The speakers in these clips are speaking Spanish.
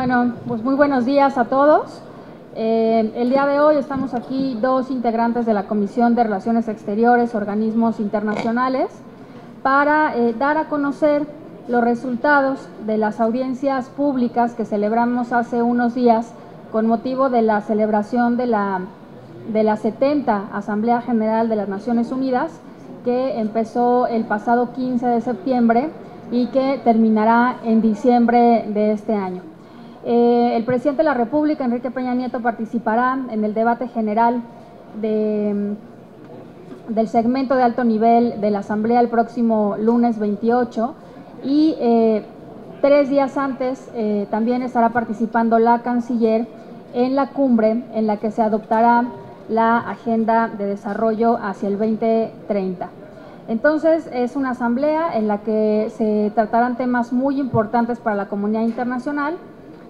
Bueno, pues muy buenos días a todos. El día de hoy estamos aquí dos integrantes de la Comisión de Relaciones Exteriores, Organismos Internacionales, para dar a conocer los resultados de las audiencias públicas que celebramos hace unos días con motivo de la celebración de la 70 Asamblea General de las Naciones Unidas, que empezó el pasado 15 de septiembre y que terminará en diciembre de este año. El presidente de la República, Enrique Peña Nieto, participará en el debate general del segmento de alto nivel de la Asamblea el próximo lunes 28 y 3 días antes también estará participando la canciller en la cumbre en la que se adoptará la Agenda de Desarrollo hacia el 2030. Entonces, es una asamblea en la que se tratarán temas muy importantes para la comunidad internacional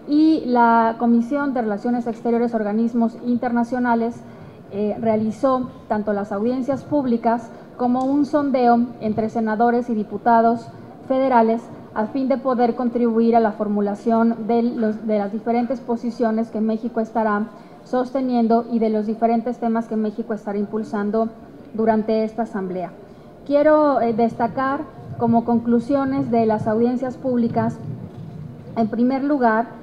y la Comisión de Relaciones Exteriores, Organismos Internacionales realizó tanto las audiencias públicas como un sondeo entre senadores y diputados federales a fin de poder contribuir a la formulación de las diferentes posiciones que México estará sosteniendo y de los diferentes temas que México estará impulsando durante esta asamblea. Quiero destacar como conclusiones de las audiencias públicas, en primer lugar,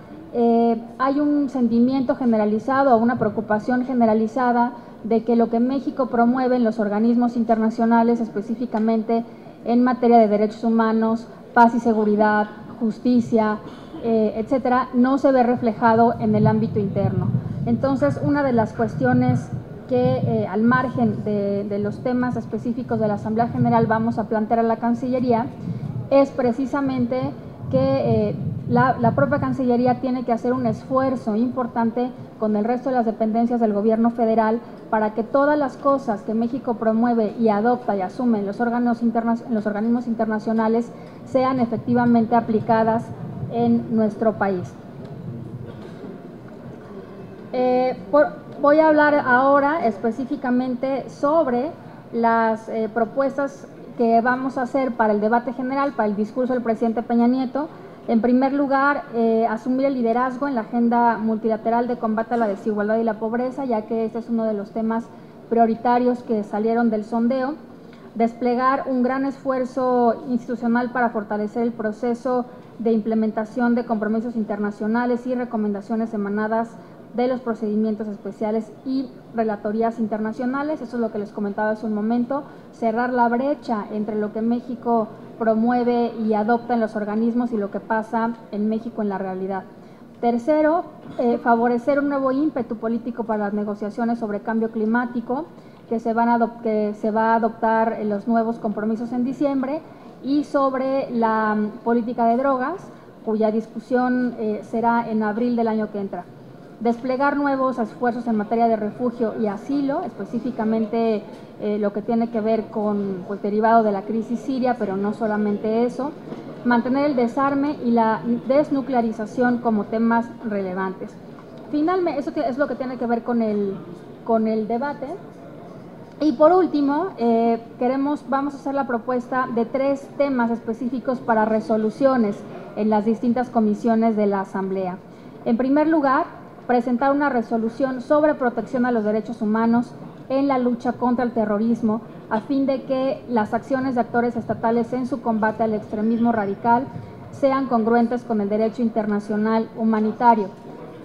hay un sentimiento generalizado, una preocupación generalizada de que lo que México promueve en los organismos internacionales, específicamente en materia de derechos humanos, paz y seguridad, justicia, etcétera, no se ve reflejado en el ámbito interno. Entonces, una de las cuestiones que al margen de los temas específicos de la Asamblea General vamos a plantear a la Cancillería es precisamente que la propia Cancillería tiene que hacer un esfuerzo importante con el resto de las dependencias del gobierno federal para que todas las cosas que México promueve y adopta y asume en los organismos internacionales sean efectivamente aplicadas en nuestro país. Voy a hablar ahora específicamente sobre las propuestas que vamos a hacer para el debate general, para el discurso del presidente Peña Nieto. En primer lugar, asumir el liderazgo en la agenda multilateral de combate a la desigualdad y la pobreza, ya que este es uno de los temas prioritarios que salieron del sondeo. Desplegar un gran esfuerzo institucional para fortalecer el proceso de implementación de compromisos internacionales y recomendaciones emanadas de los procedimientos especiales y relatorías internacionales. Eso es lo que les comentaba hace un momento, cerrar la brecha entre lo que México promueve y adopta en los organismos y lo que pasa en México en la realidad. Tercero, favorecer un nuevo ímpetu político para las negociaciones sobre cambio climático, que se va a adoptar en los nuevos compromisos en diciembre, y sobre la política de drogas, cuya discusión será en abril del año que entra. Desplegar nuevos esfuerzos en materia de refugio y asilo, específicamente lo que tiene que ver con derivado de la crisis siria, pero no solamente eso. Mantener el desarme y la desnuclearización como temas relevantes. Finalmente, eso es lo que tiene que ver con el debate. Y por último, vamos a hacer la propuesta de 3 temas específicos para resoluciones en las distintas comisiones de la Asamblea. En primer lugar, presentar una resolución sobre protección a los derechos humanos en la lucha contra el terrorismo, a fin de que las acciones de actores estatales en su combate al extremismo radical sean congruentes con el derecho internacional humanitario.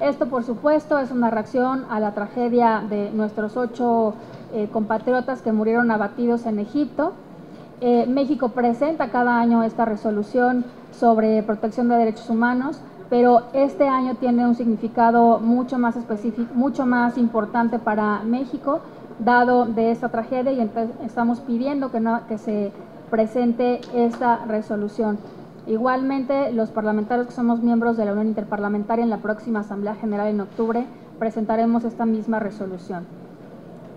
Esto, por supuesto, es una reacción a la tragedia de nuestros 8 compatriotas que murieron abatidos en Egipto. México presenta cada año esta resolución sobre protección de derechos humanos, pero este año tiene un significado mucho más específico, mucho más importante para México, dado de esta tragedia, y entonces estamos pidiendo que se presente esta resolución. Igualmente, los parlamentarios que somos miembros de la Unión Interparlamentaria, en la próxima Asamblea General en octubre presentaremos esta misma resolución.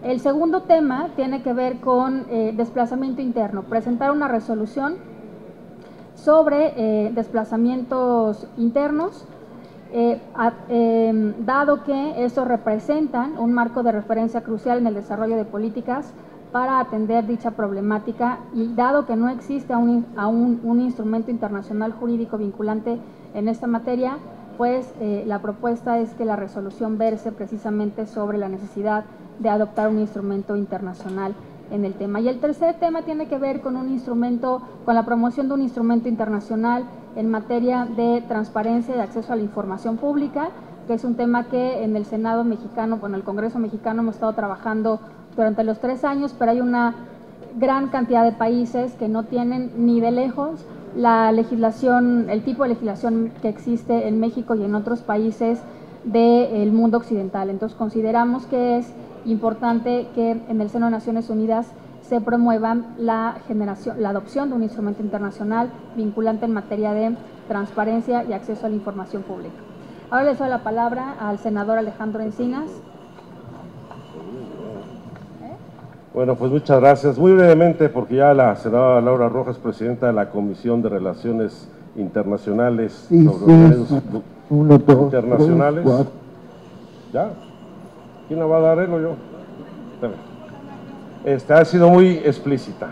El segundo tema tiene que ver con desplazamiento interno, presentar una resolución sobre desplazamientos internos, dado que estos representan un marco de referencia crucial en el desarrollo de políticas para atender dicha problemática, y dado que no existe aún un instrumento internacional jurídico vinculante en esta materia, pues la propuesta es que la resolución verse precisamente sobre la necesidad de adoptar un instrumento internacional en el tema. Y el tercer tema tiene que ver con un instrumento, con la promoción de un instrumento internacional en materia de transparencia y acceso a la información pública, que es un tema que en el Senado mexicano, bueno, el Congreso mexicano hemos estado trabajando durante los 3 años, pero hay una gran cantidad de países que no tienen ni de lejos la legislación, el tipo de legislación que existe en México y en otros países del mundo occidental. Entonces consideramos que es importante que en el seno de Naciones Unidas se promueva la adopción de un instrumento internacional vinculante en materia de transparencia y acceso a la información pública. Ahora le doy la palabra al senador Alejandro Encinas. Bueno, pues muchas gracias. Muy brevemente, porque ya la senadora Laura Rojas, presidenta de la Comisión de Relaciones Internacionales sobre organismos internacionales. ¿Ya? ¿Quién la va a dar, él o yo? Ha sido muy explícita.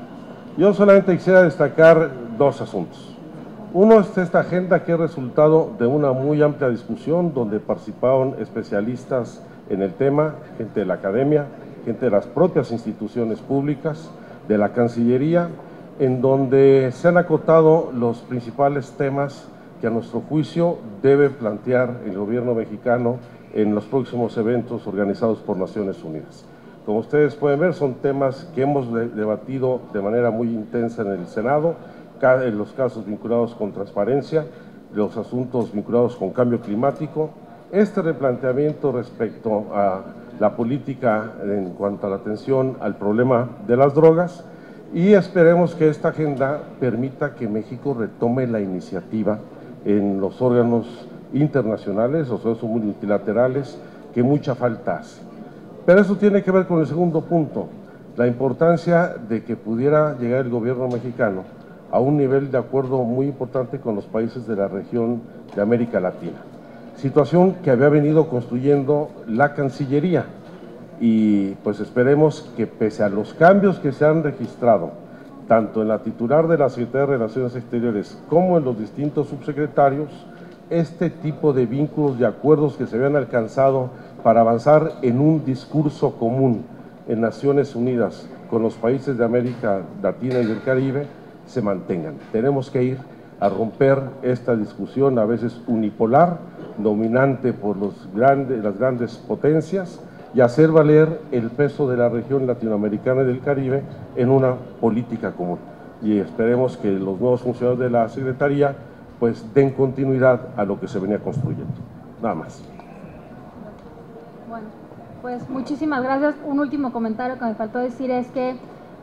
Yo solamente quisiera destacar 2 asuntos. Uno es esta agenda que es resultado de una muy amplia discusión donde participaron especialistas en el tema, gente de la academia, gente de las propias instituciones públicas, de la Cancillería, en donde se han acotado los principales temas que a nuestro juicio debe plantear el gobierno mexicano en los próximos eventos organizados por Naciones Unidas. Como ustedes pueden ver, son temas que hemos debatido de manera muy intensa en el Senado, en los casos vinculados con transparencia, los asuntos vinculados con cambio climático, este replanteamiento respecto a la política en cuanto a la atención al problema de las drogas, y esperemos que esta agenda permita que México retome la iniciativa en los órganos internacionales, los órganos multilaterales, que mucha falta hace. Pero eso tiene que ver con el segundo punto, la importancia de que pudiera llegar el gobierno mexicano a un nivel de acuerdo muy importante con los países de la región de América Latina. Situación que había venido construyendo la Cancillería, y pues esperemos que pese a los cambios que se han registrado, tanto en la titular de la Secretaría de Relaciones Exteriores como en los distintos subsecretarios, este tipo de vínculos y acuerdos que se habían alcanzado para avanzar en un discurso común en Naciones Unidas con los países de América Latina y del Caribe se mantengan. Tenemos que ir a romper esta discusión a veces unipolar, dominante por las grandes potencias, y hacer valer el peso de la región latinoamericana y del Caribe en una política común. Y esperemos que los nuevos funcionarios de la Secretaría pues den continuidad a lo que se venía construyendo. Nada más. Bueno, pues muchísimas gracias. Un último comentario que me faltó decir es que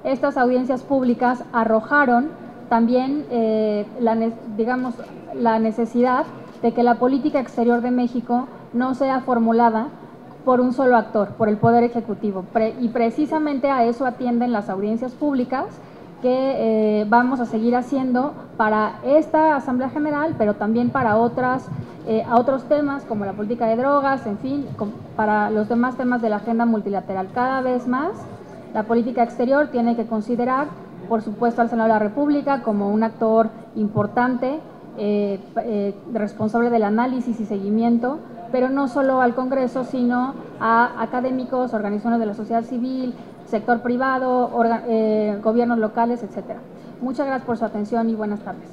estas audiencias públicas arrojaron también la necesidad de que la política exterior de México no sea formulada por un solo actor, por el Poder Ejecutivo. Y precisamente a eso atienden las audiencias públicas que vamos a seguir haciendo para esta Asamblea General, pero también para otros temas como la política de drogas, en fin, para los demás temas de la agenda multilateral. Cada vez más la política exterior tiene que considerar, por supuesto, al Senado de la República como un actor importante, responsable del análisis y seguimiento, pero no solo al Congreso, sino a académicos, organizaciones de la sociedad civil, sector privado, gobiernos locales, etcétera. Muchas gracias por su atención y buenas tardes.